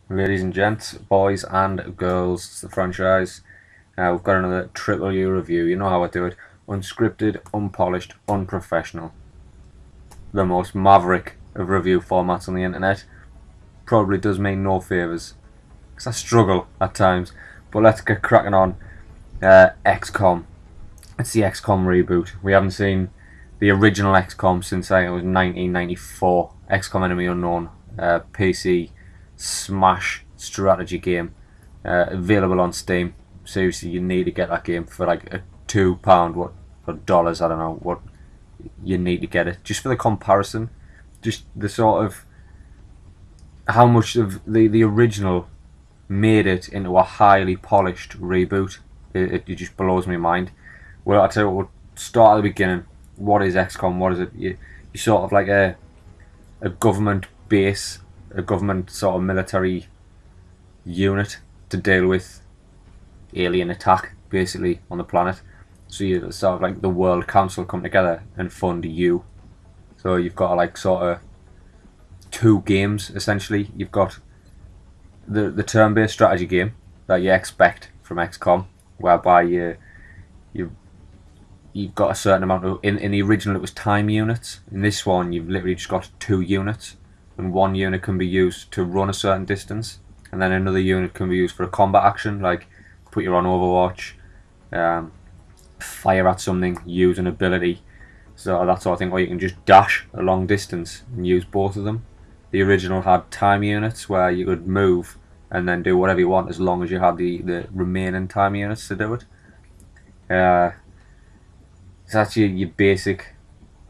Ladies and gents, boys and girls, it's the franchise. We've got another triple U review. You know how I do it. Unscripted, unpolished, unprofessional. The most maverick of review formats on the internet. Probably does me no favours. Because I struggle at times. But let's get cracking on. XCOM. It's the XCOM reboot. We haven't seen the original XCOM since I think it was 1994. XCOM Enemy Unknown. PC smash strategy game, available on Steam. Seriously, you need to get that game for like a £2, what, or dollars, I don't know what. You need to get it just for the comparison, just the sort of how much of the original made it into a highly polished reboot. It just blows my mind. Well, I tell you what, we'll start at the beginning. What is XCOM? What is it? You sort of like a government base, a government sort of military unit to deal with alien attack basically on the planet. So you sort of like the World Council come together and fund you. So you've got like sort of two games essentially. You've got the turn-based strategy game that you expect from XCOM, whereby you've got a certain amount of in the original it was time units. In this one you've literally just got 2 units, and one unit can be used to run a certain distance, and then another unit can be used for a combat action, like put you on Overwatch, fire at something, use an ability, so that sort of thing, or you can just dash a long distance and use both of them. The original had time units where you could move and then do whatever you want as long as you had the remaining time units to do it. So that's your basic,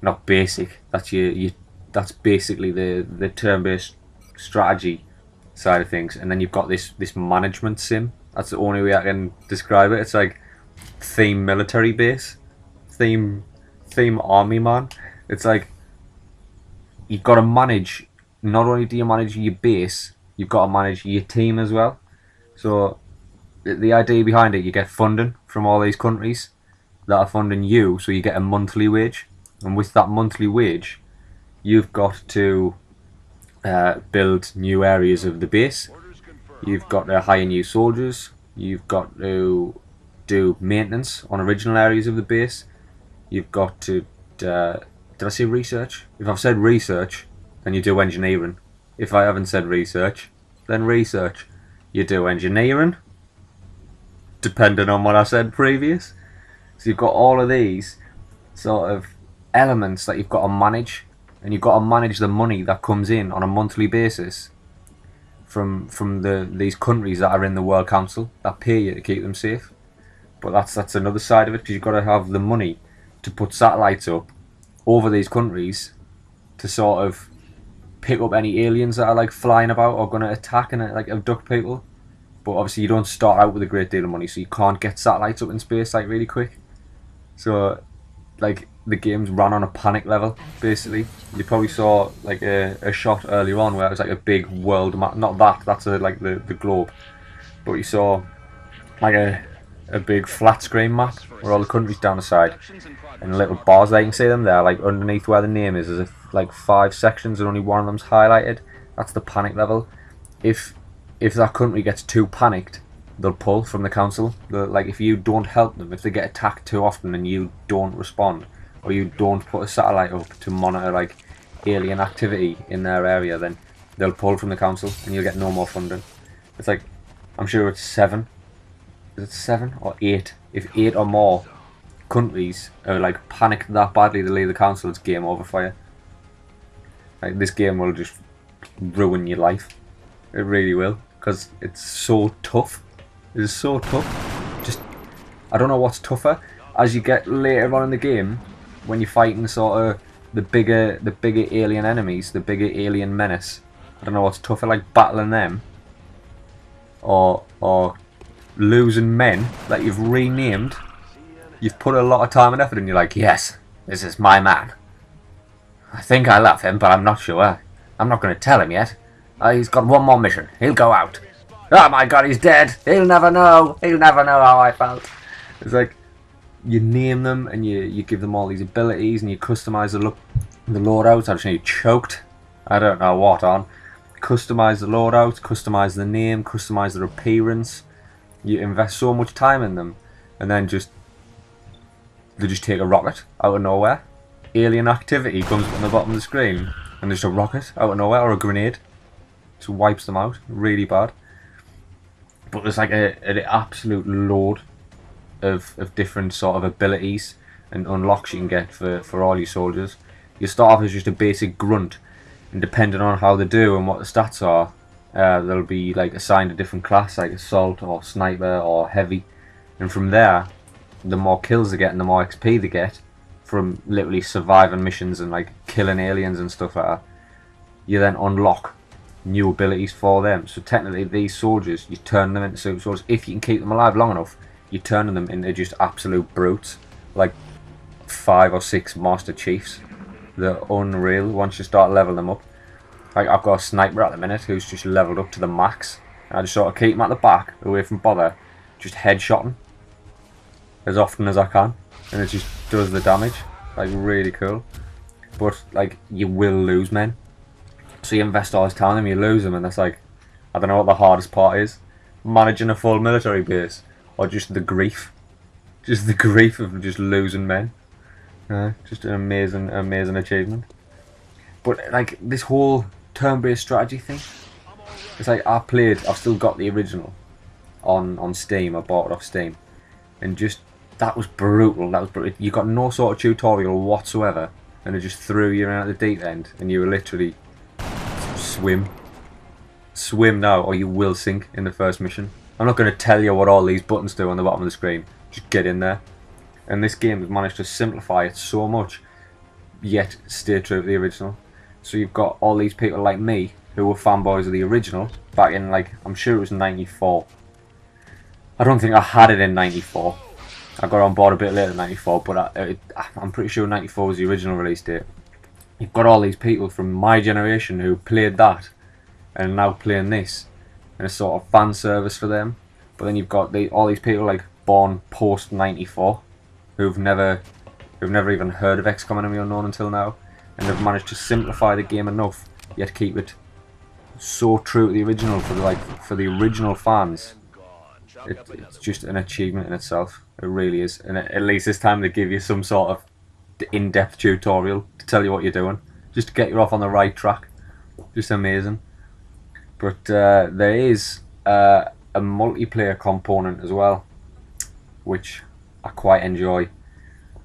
not basic. That's basically the turn-based strategy side of things, and then you've got this management sim. That's the only way I can describe it. It's like theme military base, theme army man. It's like you've got to manage. Not only do you manage your base, you've got to manage your team as well. So the idea behind it, you get funding from all these countries that are funding you, so you get a monthly wage, and with that monthly wage you've got to build new areas of the base, you've got to hire new soldiers, you've got to do maintenance on original areas of the base, you've got to did I say research? If I've said research, then you do engineering. If I haven't said research, then research. You do engineering, depending on what I said previous. So you've got all of these sort of elements that you've got to manage, and you've got to manage the money that comes in on a monthly basis from these countries that are in the World Council that pay you to keep them safe. But that's another side of it, because you've got to have the money to put satellites up over these countries to sort of pick up any aliens that are like flying about or going to attack and like abduct people. But obviously you don't start out with a great deal of money, so you can't get satellites up in space like really quick. So like the game's ran on a panic level basically. You probably saw like a shot earlier on where it was like a big world map. Not that's like the globe, but you saw like a big flat screen map where all the countries down the side and little bars there. You can see them there, like underneath where the name is. There's like 5 sections and only one of them's highlighted. That's the panic level. If that country gets too panicked, they'll pull from the council. Like if you don't help them, if they get attacked too often and you don't respond, or you don't put a satellite up to monitor like alien activity in their area, then they'll pull from the council and you'll get no more funding. It's like, I'm sure it's 7. Is it 7 or 8? If 8 or more countries are like panicked that badly to leave the council, it's game over for you. Like this game will just ruin your life. It really will, because it's so tough. It is so tough. Just, I don't know what's tougher. As you get later on in the game, when you're fighting sort of the bigger alien enemies, the bigger alien menace, I don't know what's tougher, like battling them, or losing men that you've renamed. You've put a lot of time and effort and you're like, yes, this is my man. I think I love him, but I'm not sure. I'm not going to tell him yet. He's got one more mission. He'll go out. Oh my god, he's dead. He'll never know. He'll never know how I felt. It's like, you name them and you give them all these abilities and you customize the loadout. Actually, you choked. I don't know what on. customize the loadout, customize the name, customize their appearance. You invest so much time in them, and then they just take a rocket out of nowhere. Alien activity comes up on the bottom of the screen, and there's a rocket out of nowhere, or a grenade. Just wipes them out. Really bad. But there's like an absolute load of different sort of abilities and unlocks you can get for all your soldiers. You start off as just a basic grunt, and depending on how they do and what the stats are, they'll be like assigned a different class, like assault or sniper or heavy. And from there, the more kills they get and the more XP they get from literally surviving missions and like killing aliens and stuff like that, you then unlock new abilities for them. So technically these soldiers, you turn them into super soldiers. If you can keep them alive long enough, you're turning them into just absolute brutes, like 5 or 6 Master Chiefs. They're unreal once you start leveling them up. Like, I've got a sniper at the minute who's just leveled up to the max, and I just sort of keep him at the back, away from bother, just headshotting as often as I can, and it just does the damage. Like, really cool. But like, you will lose men, so you invest all this time in them, you lose them, and that's like, I don't know what the hardest part is, managing a full military base, or just the grief of just losing men. Just an amazing achievement. But like, this whole turn-based strategy thing, it's like, I've still got the original on Steam. I bought it off Steam, and just, that was brutal. You got no sort of tutorial whatsoever, and it just threw you in at the deep end, and you were literally swim now or you will sink in the first mission. I'm not going to tell you what all these buttons do on the bottom of the screen, just get in there. And this game has managed to simplify it so much, yet stay true to the original. So you've got all these people like me who were fanboys of the original back in, like, I'm sure it was 94. I don't think I had it in 94. I got on board a bit later than 94, but I'm pretty sure 94 was the original release date. You've got all these people from my generation who played that and are now playing this, and it's sort of fan service for them. But then you've got all these people like born post 94 who've never even heard of XCOM Enemy Unknown until now, and they've managed to simplify the game enough yet keep it so true to the original for the original fans. It's just an achievement in itself. It really is. And at least this time they give you some sort of in-depth tutorial to tell you what you're doing, just to get you off on the right track. Just amazing. But there is a multiplayer component as well, which I quite enjoy.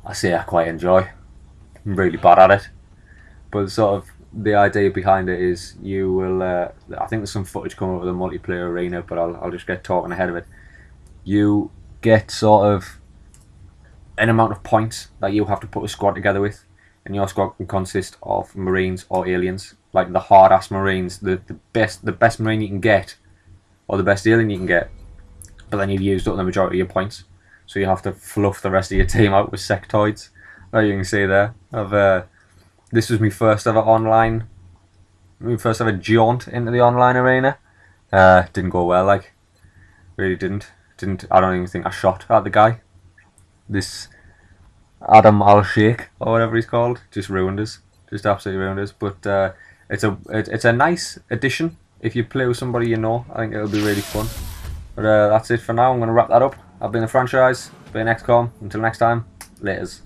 I say I quite enjoy. I'm really bad at it. But sort of the idea behind it is you will, I think there's some footage coming up with the multiplayer arena, but I'll just get talking ahead of it. You get sort of an amount of points that you have to put a squad together with, and your squad can consist of Marines or aliens, like the hard-ass Marines, the best Marine you can get, or the best alien you can get, but then you've used up the majority of your points, so you have to fluff the rest of your team out with sectoids. Like you can see there, this was my first ever jaunt into the online arena. Didn't go well, like, really didn't. I don't even think I shot at the guy. This Adam Al-Sheikh or whatever he's called just ruined us, just absolutely ruined us. But it's a nice addition if you play with somebody you know. I think it'll be really fun. But that's it for now. I'm going to wrap that up. I've been the Phranchize, been XCOM. Until next time, laters.